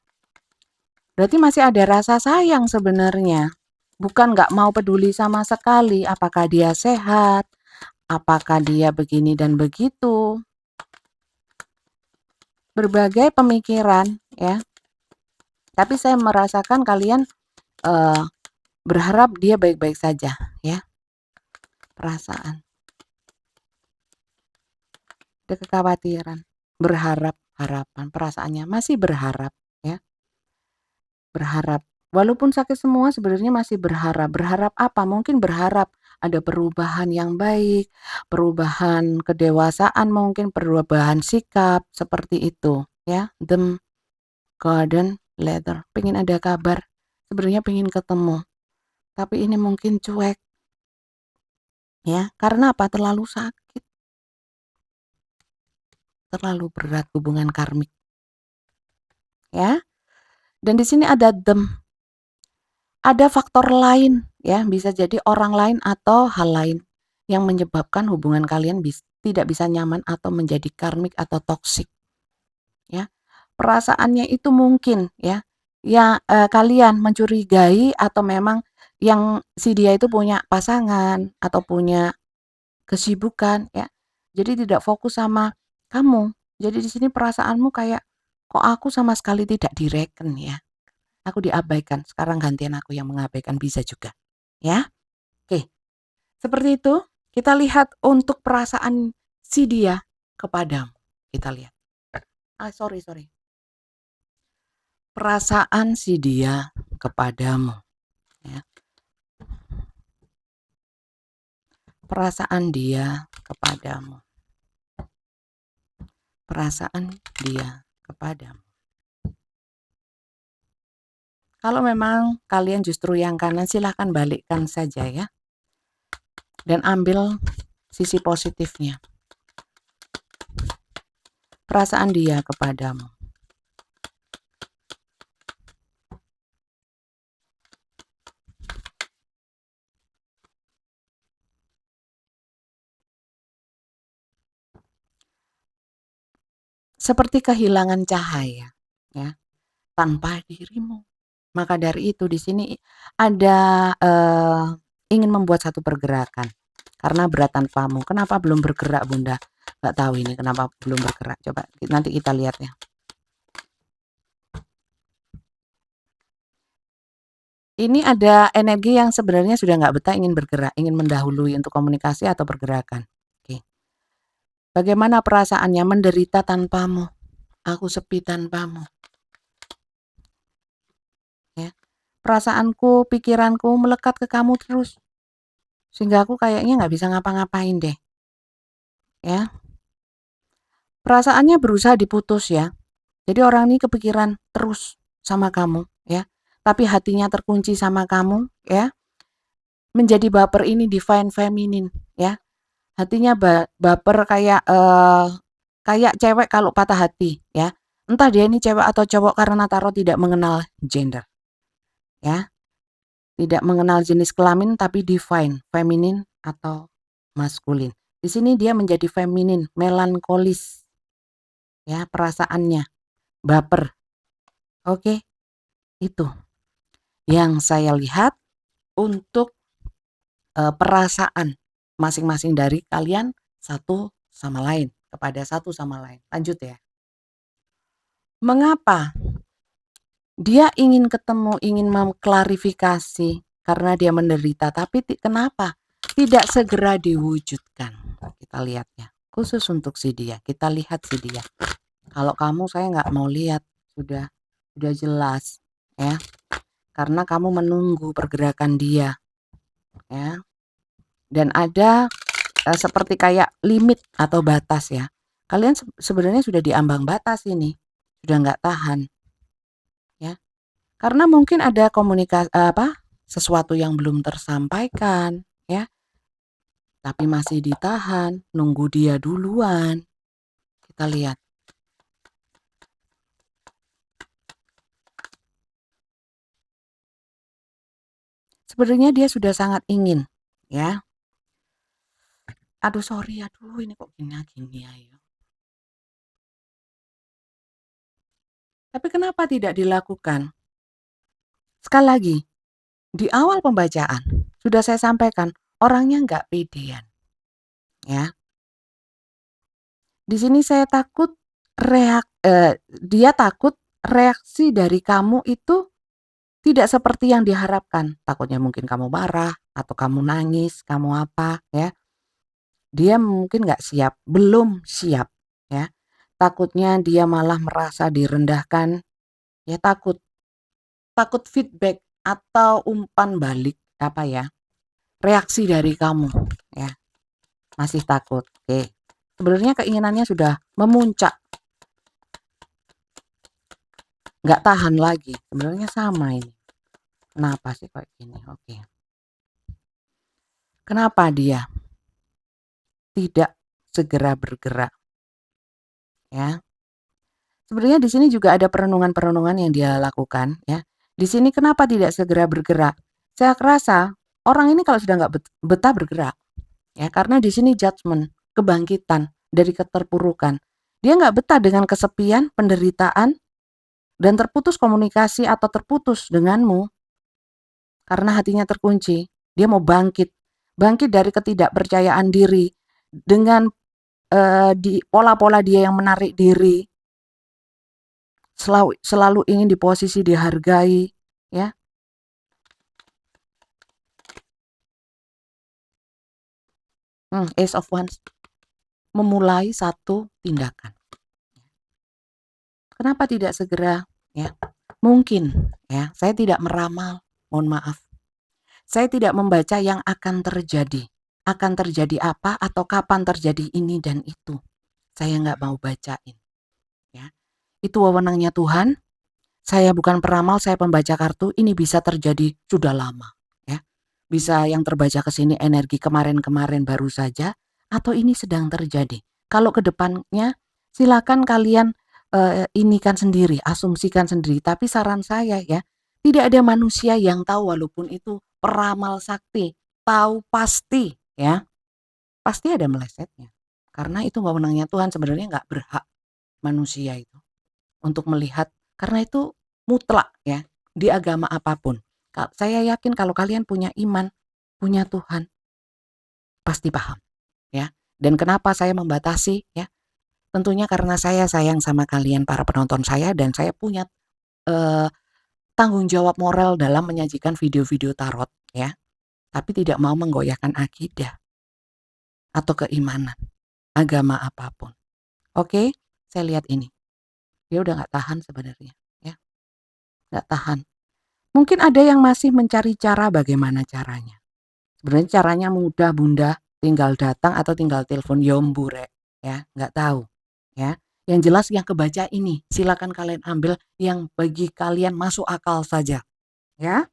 Berarti masih ada rasa sayang sebenarnya. Bukan nggak mau peduli sama sekali apakah dia sehat, apakah dia begini dan begitu. Berbagai pemikiran ya. Tapi saya merasakan kalian berharap dia baik-baik saja ya. Perasaan. Ada kekhawatiran, berharap, harapan, perasaannya masih berharap ya. Berharap. Walaupun sakit semua sebenarnya masih berharap. Berharap apa? Mungkin berharap ada perubahan yang baik, perubahan kedewasaan mungkin, perubahan sikap, seperti itu ya. The Garden Letter. Pengen ada kabar, sebenarnya pengen ketemu. Tapi ini mungkin cuek. Ya, karena apa? Terlalu sakit. Terlalu berat hubungan karmik. Ya. Dan di sini ada them. Ada faktor lain ya, bisa jadi orang lain atau hal lain yang menyebabkan hubungan kalian tidak bisa nyaman atau menjadi karmik atau toksik. Ya. Perasaannya itu mungkin ya, kalian mencurigai atau memang yang si dia itu punya pasangan atau punya kesibukan ya. Jadi tidak fokus sama kamu. Jadi di sini perasaanmu kayak kok aku sama sekali tidak direken ya. Aku diabaikan, sekarang gantian aku yang mengabaikan, bisa juga. Ya. Oke. Seperti itu, kita lihat untuk perasaan si dia kepadamu. Kita lihat. Sorry. Perasaan si dia kepadamu. Ya. Perasaan dia kepadamu. Perasaan dia kepadamu. Kalau memang kalian justru yang kanan, silahkan balikkan saja ya. Dan ambil sisi positifnya. Perasaan dia kepadamu. Seperti kehilangan cahaya ya, tanpa dirimu. Maka dari itu di sini ada ingin membuat satu pergerakan karena berat tanpamu. Kenapa belum bergerak Bunda? Nggak tahu ini kenapa belum bergerak. Coba nanti kita lihat ya. Ini ada energi yang sebenarnya sudah nggak betah, ingin bergerak, ingin mendahului untuk komunikasi atau pergerakan. Oke. Bagaimana perasaannya menderita tanpamu? Aku sepi tanpamu. Ya. Perasaanku, pikiranku melekat ke kamu terus. sehingga aku kayaknya nggak bisa ngapa-ngapain deh, ya. Perasaannya berusaha diputus ya. Jadi orang ini kepikiran terus sama kamu, ya. Tapi hatinya terkunci sama kamu, ya. Menjadi baper ini divine feminine, ya. Hatinya baper kayak kayak cewek kalau patah hati, ya. Entah dia ini cewek atau cowok karena tarot tidak mengenal gender, ya. Tidak mengenal jenis kelamin tapi divine, feminin atau maskulin. Di sini dia menjadi feminin, melankolis, ya perasaannya, baper. Oke, itu yang saya lihat untuk perasaan masing-masing dari kalian satu sama lain, kepada satu sama lain. Lanjut ya. Mengapa dia ingin ketemu, ingin mengklarifikasi karena dia menderita, tapi kenapa tidak segera diwujudkan? Kita lihat ya, khusus untuk si dia, kita lihat si dia. Kalau kamu saya nggak mau lihat, sudah jelas ya, karena kamu menunggu pergerakan dia, ya. Dan ada seperti kayak limit atau batas ya. Kalian sebenarnya sudah di ambang batas ini, sudah nggak tahan, ya. Karena mungkin ada komunikasi sesuatu yang belum tersampaikan, ya. Tapi masih ditahan, nunggu dia duluan. Kita lihat. Sebenarnya dia sudah sangat ingin, ya. Aduh sorry, aduh ini kok gini ayo. Tapi kenapa tidak dilakukan? Sekali lagi, di awal pembacaan sudah saya sampaikan orangnya nggak pedean, ya. Di sini saya takut dia takut reaksi dari kamu itu tidak seperti yang diharapkan. Takutnya mungkin kamu marah atau kamu nangis, kamu apa, ya. Dia mungkin nggak siap, belum siap, ya. Takutnya dia malah merasa direndahkan, ya takut feedback atau umpan balik apa ya, reaksi dari kamu, ya. Masih takut. Oke. Sebenarnya keinginannya sudah memuncak. Nggak tahan lagi. Sebenarnya sama ini. Kenapa sih kayak gini? Oke. Kenapa dia tidak segera bergerak? Ya. Sebenarnya di sini juga ada perenungan-perenungan yang dia lakukan, ya. Di sini kenapa tidak segera bergerak? Saya rasa orang ini kalau sudah nggak betah bergerak, ya, karena di sini judgment, kebangkitan dari keterpurukan. Dia nggak betah dengan kesepian, penderitaan, dan terputus komunikasi atau terputus denganmu karena hatinya terkunci. Dia mau bangkit dari ketidakpercayaan diri dengan di pola-pola dia yang menarik diri, selalu ingin di posisi dihargai, ya. Ace of Wands memulai satu tindakan. Kenapa tidak segera, ya? Mungkin, ya, saya tidak meramal, mohon maaf. Saya tidak membaca yang akan terjadi. Akan terjadi apa atau kapan terjadi ini dan itu. Saya nggak mau bacain, ya. Itu wewenangnya Tuhan. Saya bukan peramal, saya pembaca kartu. Ini bisa terjadi sudah lama, ya. Bisa yang terbaca ke sini energi kemarin-kemarin baru saja, atau ini sedang terjadi. Kalau ke depannya, silakan kalian ini kan sendiri, asumsikan sendiri. Tapi saran saya ya, tidak ada manusia yang tahu walaupun itu peramal sakti, tahu pasti ya, pasti ada melesetnya. Karena itu wewenangnya Tuhan, sebenarnya nggak berhak manusia itu untuk melihat, karena itu mutlak ya di agama apapun. Saya yakin kalau kalian punya iman, punya Tuhan, pasti paham ya. Dan kenapa saya membatasi ya? Tentunya karena saya sayang sama kalian para penonton saya dan saya punya eh, tanggung jawab moral dalam menyajikan video-video tarot ya. Tapi tidak mau menggoyahkan akidah atau keimanan agama apapun. Oke, saya lihat ini. Dia udah nggak tahan sebenarnya ya. Nggak tahan. Mungkin ada yang masih mencari cara bagaimana caranya. Sebenarnya caranya mudah Bunda, tinggal datang atau tinggal telepon Yombure ya, nggak tahu ya. Yang jelas yang kebaca ini, silakan kalian ambil yang bagi kalian masuk akal saja ya.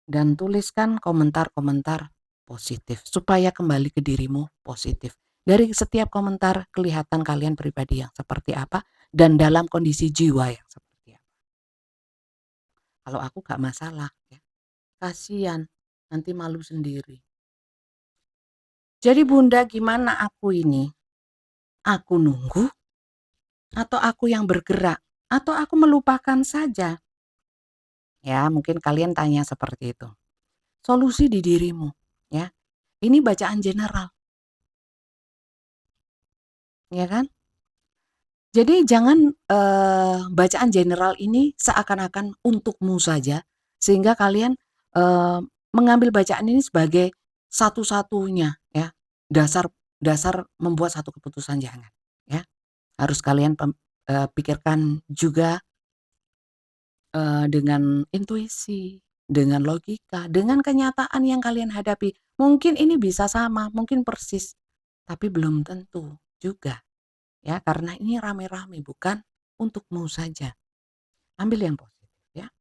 Dan tuliskan komentar-komentar positif supaya kembali ke dirimu positif. Dari setiap komentar kelihatan kalian pribadi yang seperti apa dan dalam kondisi jiwa yang seperti apa. Kalau aku gak masalah ya. Kasihan, nanti malu sendiri. Jadi Bunda, gimana aku ini? Aku nunggu atau aku yang bergerak atau aku melupakan saja? Ya, mungkin kalian tanya seperti itu. Solusi di dirimu, ya. Ini bacaan general, ya kan? Jadi jangan bacaan general ini seakan-akan untukmu saja, sehingga kalian eee, mengambil bacaan ini sebagai satu-satunya ya, dasar dasar membuat satu keputusan, jangan, ya. Harus kalian pikirkan juga dengan intuisi, dengan logika, dengan kenyataan yang kalian hadapi. Mungkin ini bisa sama, mungkin persis, tapi belum tentu juga ya, karena ini rame-rame bukan untukmu saja. Ambil yang positif ya.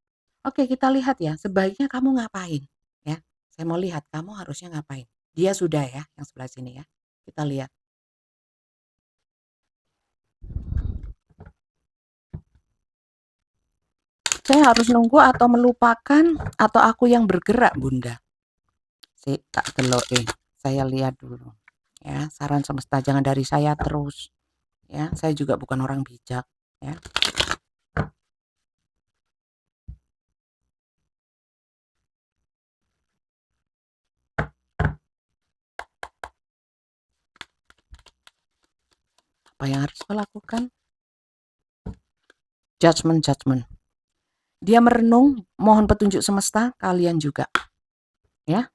Oke, kita lihat ya, sebaiknya kamu ngapain ya. Saya mau lihat kamu harusnya ngapain. Dia sudah ya, yang sebelah sini ya. Kita lihat. Saya harus nunggu atau melupakan atau aku yang bergerak, Bunda? Tak deloke. Saya lihat dulu. Ya, saran semesta jangan dari saya terus. Ya, saya juga bukan orang bijak, ya. Apa yang harus kau lakukan? Judgment. Dia merenung, mohon petunjuk semesta, kalian juga. Ya.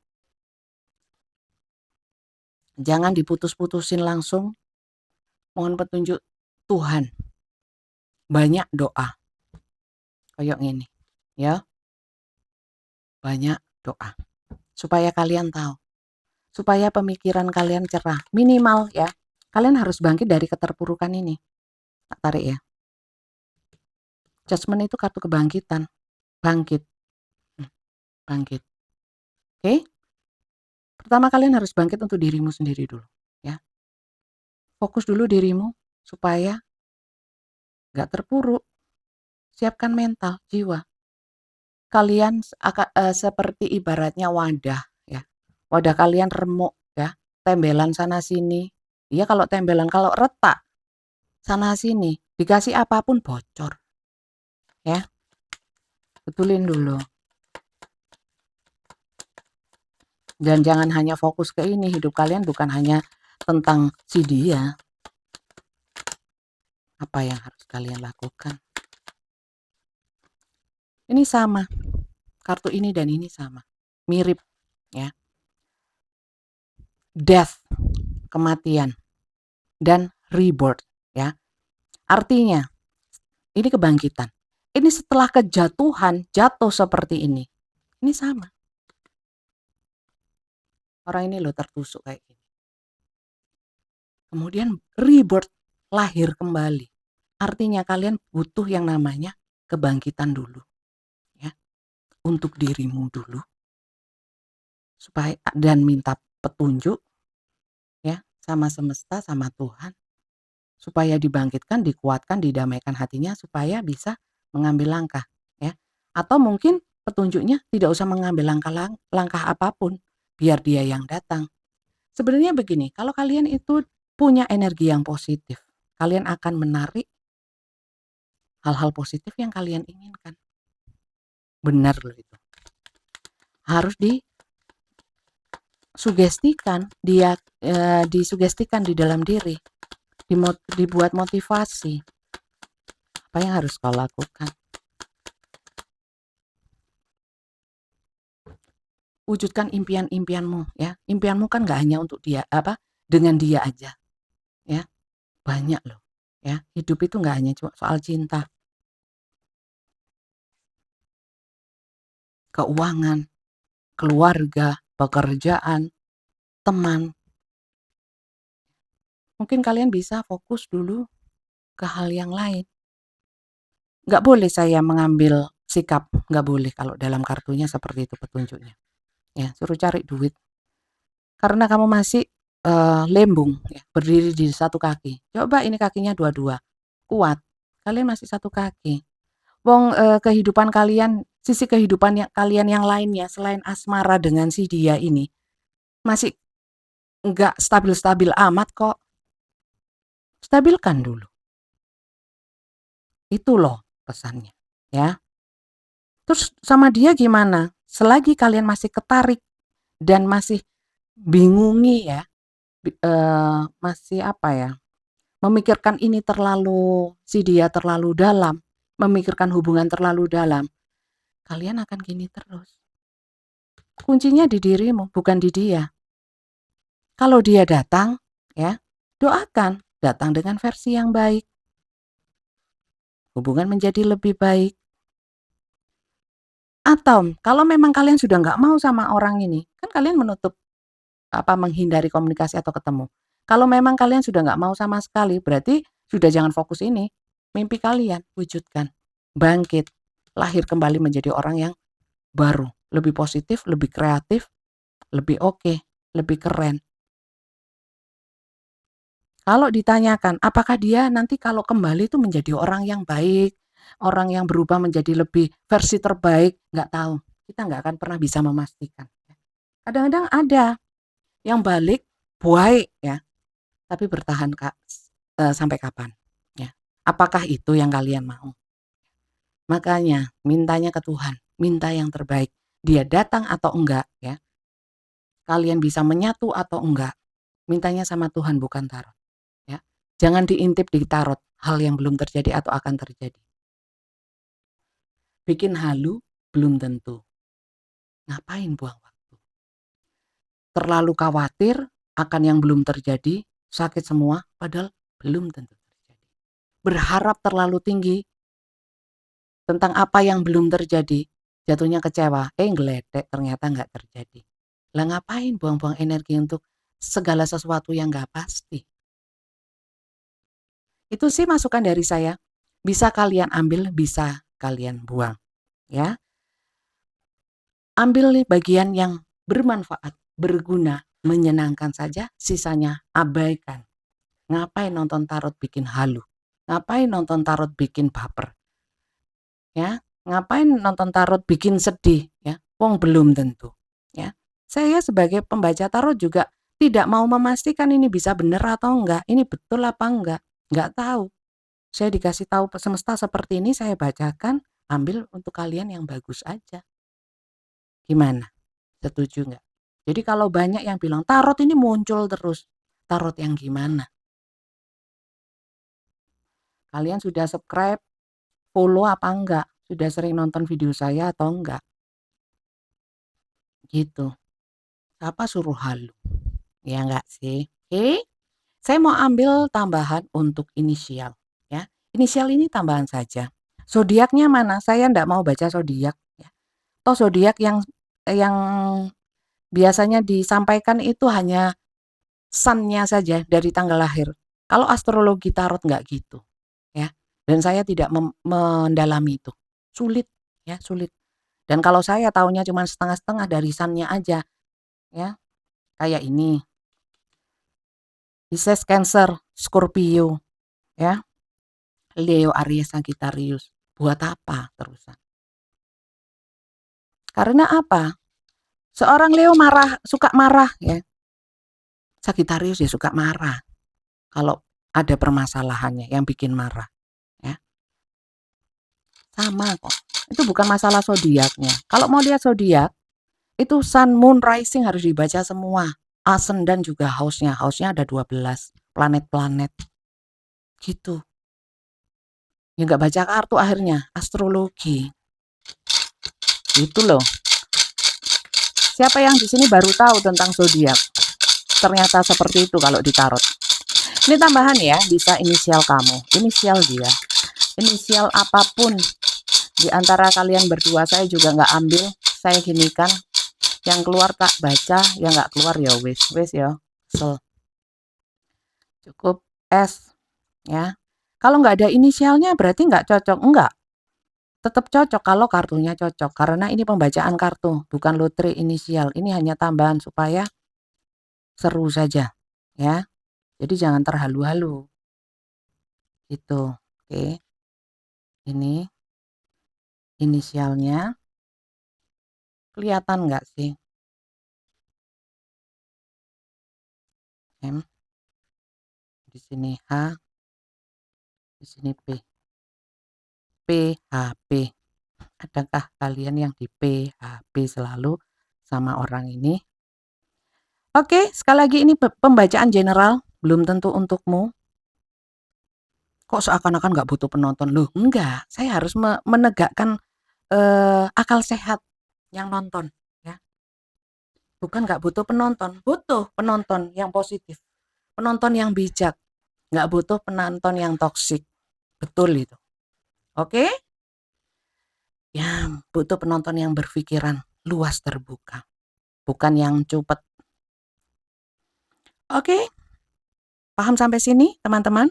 Jangan diputus-putusin langsung. Mohon petunjuk Tuhan. Banyak doa. Kayak gini, ya. Banyak doa. Supaya kalian tahu. Supaya pemikiran kalian cerah. Minimal ya. Kalian harus bangkit dari keterpurukan ini. Tak tarik ya. Judgment itu kartu kebangkitan. Bangkit. Bangkit. Oke? Pertama kalian harus bangkit untuk dirimu sendiri dulu, ya. Fokus dulu dirimu supaya gak terpuruk. Siapkan mental, jiwa. Kalian seperti ibaratnya wadah, ya. Wadah kalian remuk, ya. Tembelan sana sini. Iya kalau tembelan, kalau retak sana sini, dikasih apapun bocor. Ya. Betulin dulu. Dan jangan hanya fokus ke ini, hidup kalian bukan hanya tentang si dia. Apa yang harus kalian lakukan? Ini sama. Kartu ini dan ini sama. Mirip, ya. Death, kematian, dan rebirth, ya. Artinya, ini kebangkitan. Ini setelah kejatuhan, jatuh seperti ini. Ini sama. Orang ini loh tertusuk kayak gini. Kemudian rebirth, lahir kembali. Artinya kalian butuh yang namanya kebangkitan dulu. Ya. Untuk dirimu dulu. Supaya dan minta petunjuk ya sama semesta, sama Tuhan. Supaya dibangkitkan, dikuatkan, didamaikan hatinya supaya bisa mengambil langkah ya. Atau mungkin petunjuknya tidak usah mengambil langkah apapun, biar dia yang datang. Sebenarnya begini, kalau kalian itu punya energi yang positif, kalian akan menarik hal-hal positif yang kalian inginkan. Benar loh itu. Harus disugestikan, disugestikan di dalam diri, dibuat motivasi. Apa yang harus kau lakukan? Wujudkan impian-impianmu ya. Impianmu kan gak hanya untuk dia, dengan dia aja. Ya. Banyak loh. Ya, hidup itu gak hanya cuma soal cinta. Keuangan, keluarga, pekerjaan, teman. Mungkin kalian bisa fokus dulu ke hal yang lain. Nggak boleh saya mengambil sikap, nggak boleh kalau dalam kartunya seperti itu petunjuknya. Ya, suruh cari duit. Karena kamu masih lembung, ya, berdiri di satu kaki. Coba ini kakinya dua-dua, kuat. Kalian masih satu kaki. Wong kehidupan kalian, sisi kehidupan kalian yang lainnya selain asmara dengan si dia ini masih nggak stabil-stabil amat kok. Stabilkan dulu. Itu loh pesannya, ya. Terus sama dia gimana? Selagi kalian masih ketarik dan masih bingungi ya, masih apa ya, memikirkan ini terlalu, si dia terlalu dalam, memikirkan hubungan terlalu dalam, kalian akan gini terus. Kuncinya di dirimu, bukan di dia. Kalau dia datang, ya, doakan, datang dengan versi yang baik. Hubungan menjadi lebih baik. Atau kalau memang kalian sudah nggak mau sama orang ini, kan kalian menutup menghindari komunikasi atau ketemu. Kalau memang kalian sudah nggak mau sama sekali, berarti sudah jangan fokus ini. Mimpi kalian wujudkan, bangkit, lahir kembali menjadi orang yang baru, lebih positif, lebih kreatif, lebih oke, lebih keren. Kalau ditanyakan, apakah dia nanti kalau kembali itu menjadi orang yang baik, orang yang berubah menjadi lebih versi terbaik, nggak tahu. Kita nggak akan pernah bisa memastikan. Kadang-kadang ada yang balik baik ya, tapi bertahan sampai kapan? Ya. Apakah itu yang kalian mau? Makanya mintanya ke Tuhan, minta yang terbaik. Dia datang atau enggak ya. Kalian bisa menyatu atau enggak. Mintanya sama Tuhan bukan tarot. Ya. Jangan diintip di tarot hal yang belum terjadi atau akan terjadi. Bikin halu belum tentu. Ngapain buang waktu? Terlalu khawatir akan yang belum terjadi, sakit semua, padahal belum tentu terjadi. Berharap terlalu tinggi tentang apa yang belum terjadi, jatuhnya kecewa, ngeletek ternyata nggak terjadi. Lah ngapain buang-buang energi untuk segala sesuatu yang nggak pasti? Itu sih masukan dari saya. Bisa kalian ambil, bisa kalian buang. Ya, ambil nih bagian yang bermanfaat, berguna, menyenangkan saja, sisanya abaikan. Ngapain nonton tarot bikin halu? Ngapain nonton tarot bikin baper? Ya, ngapain nonton tarot bikin sedih? Ya, wong belum tentu. Ya, saya sebagai pembaca tarot juga tidak mau memastikan ini bisa benar atau enggak, ini betul apa enggak tahu. Saya dikasih tahu semesta seperti ini, saya bacakan, ambil untuk kalian yang bagus aja. Gimana? Setuju nggak? Jadi kalau banyak yang bilang tarot ini muncul terus, tarot yang gimana? Kalian sudah subscribe, follow apa enggak? Sudah sering nonton video saya atau enggak? Gitu. Siapa suruh halu? Ya enggak sih? Oke. Saya mau ambil tambahan untuk inisial. Ya. Inisial ini tambahan saja. Zodiaknya mana? Saya enggak mau baca zodiak. Ya. Toh zodiak yang biasanya disampaikan itu hanya sun-nya saja dari tanggal lahir. Kalau astrologi tarot enggak gitu. Ya. Dan saya tidak mendalami itu. Sulit. Ya, sulit. Dan kalau saya taunya cuma setengah-setengah dari sun-nya aja. Ya. Kayak ini. Pisces, Cancer, Scorpio, ya, Leo, Aries, Sagittarius. Buat apa terusan? Karena apa? Seorang Leo suka marah ya. Sagittarius ya suka marah. Kalau ada permasalahannya yang bikin marah, ya. Sama kok. Itu bukan masalah zodiaknya. Kalau mau lihat zodiak, itu Sun, Moon, Rising harus dibaca semua. Ascendant juga house-nya. House-nya ada 12 planet-planet. Gitu. Ya nggak baca kartu akhirnya, astrologi. Itu loh. Siapa yang di sini baru tahu tentang zodiak? Ternyata seperti itu kalau ditarot. Ini tambahan ya, bisa inisial kamu, inisial dia, inisial apapun di antara kalian berdua. Saya juga nggak ambil, saya ginikan. Yang keluar tak baca, yang nggak keluar ya wis ya. Cukup S ya. Kalau nggak ada inisialnya berarti nggak cocok. Enggak, tetap cocok kalau kartunya cocok. Karena ini pembacaan kartu, bukan lotre inisial. Ini hanya tambahan supaya seru saja ya. Jadi jangan terhalu-halu. Itu. Oke. Ini inisialnya. Kelihatan nggak sih? M. Di sini H. Di sini P. PHP. Adakah kalian yang di PHP selalu sama orang ini? Oke, sekali lagi ini pembacaan general, belum tentu untukmu. Kok seakan-akan nggak butuh penonton? Loh, enggak. Saya harus menegakkan akal sehat yang nonton. Ya. Bukan nggak butuh penonton yang positif. Penonton yang bijak. Nggak butuh penonton yang toksik. Betul itu. Oke? Ya, butuh penonton yang berpikiran luas terbuka. Bukan yang cupet. Oke? Paham sampai sini, teman-teman?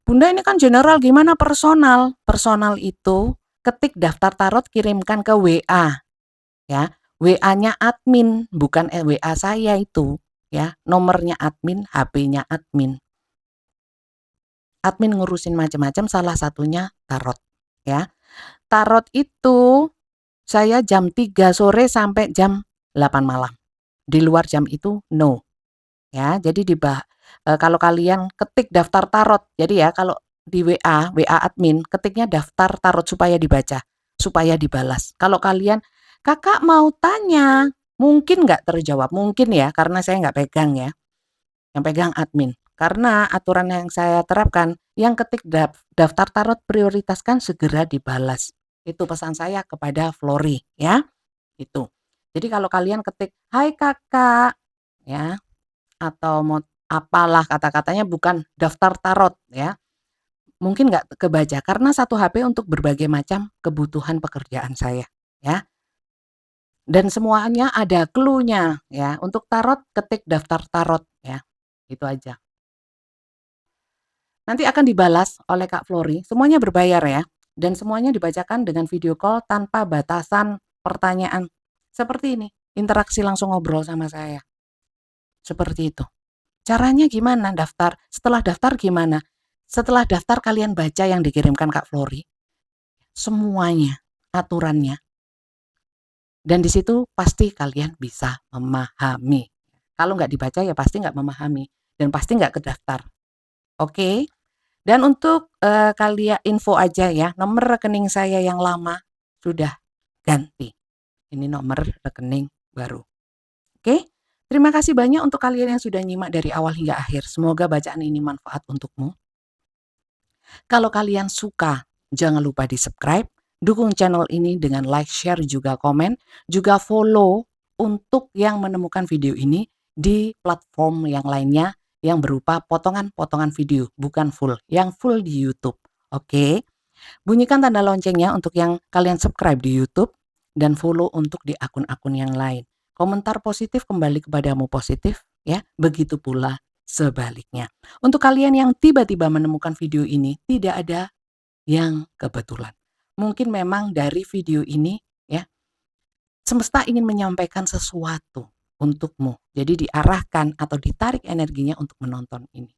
Bunda ini kan general, gimana personal? Personal itu ketik daftar tarot, kirimkan ke WA. Ya, WA-nya admin, bukan WA saya itu. Ya, nomornya admin, HP-nya admin. Admin ngurusin macam-macam, salah satunya tarot. Ya, tarot itu saya jam 3 sore sampai jam 8 malam. Di luar jam itu no. Ya, jadi kalau kalian ketik daftar tarot, jadi ya kalau di WA admin, ketiknya daftar tarot supaya dibaca, supaya dibalas. Kalau kalian, kakak mau tanya, mungkin nggak terjawab, mungkin ya, karena saya nggak pegang ya, yang pegang admin. Karena aturan yang saya terapkan, yang ketik daftar tarot prioritaskan segera dibalas. Itu pesan saya kepada Flori ya, itu. Jadi kalau kalian ketik, hai kakak, ya, atau mau apalah kata-katanya bukan daftar tarot ya, mungkin nggak kebaca karena satu HP untuk berbagai macam kebutuhan pekerjaan saya ya, dan semuanya ada clue-nya ya. Untuk tarot ketik daftar tarot ya, itu aja. Nanti akan dibalas oleh Kak Flori, semuanya berbayar ya, dan semuanya dibacakan dengan video call tanpa batasan pertanyaan. Seperti ini, interaksi langsung ngobrol sama saya. Seperti itu. Caranya gimana daftar? Setelah daftar gimana? Setelah daftar kalian baca yang dikirimkan Kak Flori, semuanya, aturannya. Dan di situ pasti kalian bisa memahami. Kalau nggak dibaca ya pasti nggak memahami dan pasti nggak kedaftar. Oke? Dan untuk kalian info aja ya, nomor rekening saya yang lama sudah ganti. Ini nomor rekening baru. Oke? Terima kasih banyak untuk kalian yang sudah nyimak dari awal hingga akhir. Semoga bacaan ini manfaat untukmu. Kalau kalian suka, jangan lupa di-subscribe, dukung channel ini dengan like, share, juga komen, juga follow untuk yang menemukan video ini di platform yang lainnya yang berupa potongan-potongan video, bukan full, yang full di YouTube. Oke, bunyikan tanda loncengnya untuk yang kalian subscribe di YouTube dan follow untuk di akun-akun yang lain. Komentar positif kembali kepadamu positif, ya. Begitu pula sebaliknya. Untuk kalian yang tiba-tiba menemukan video ini, tidak ada yang kebetulan. Mungkin memang dari video ini ya, semesta ingin menyampaikan sesuatu untukmu. Jadi diarahkan atau ditarik energinya untuk menonton ini.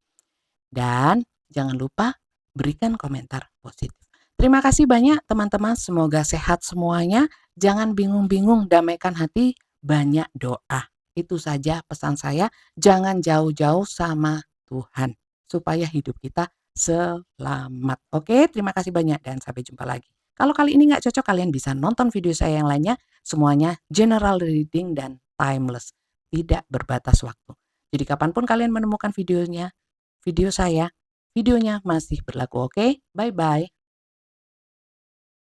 Dan jangan lupa berikan komentar positif. Terima kasih banyak teman-teman, semoga sehat semuanya. Jangan bingung-bingung, damaikan hati, banyak doa. Itu saja pesan saya, jangan jauh-jauh sama Tuhan supaya hidup kita selamat. Oke, terima kasih banyak dan sampai jumpa lagi. Kalau kali ini nggak cocok, kalian bisa nonton video saya yang lainnya. Semuanya general reading dan timeless, tidak berbatas waktu. Jadi kapanpun kalian menemukan video saya, videonya masih berlaku. Oke, bye-bye.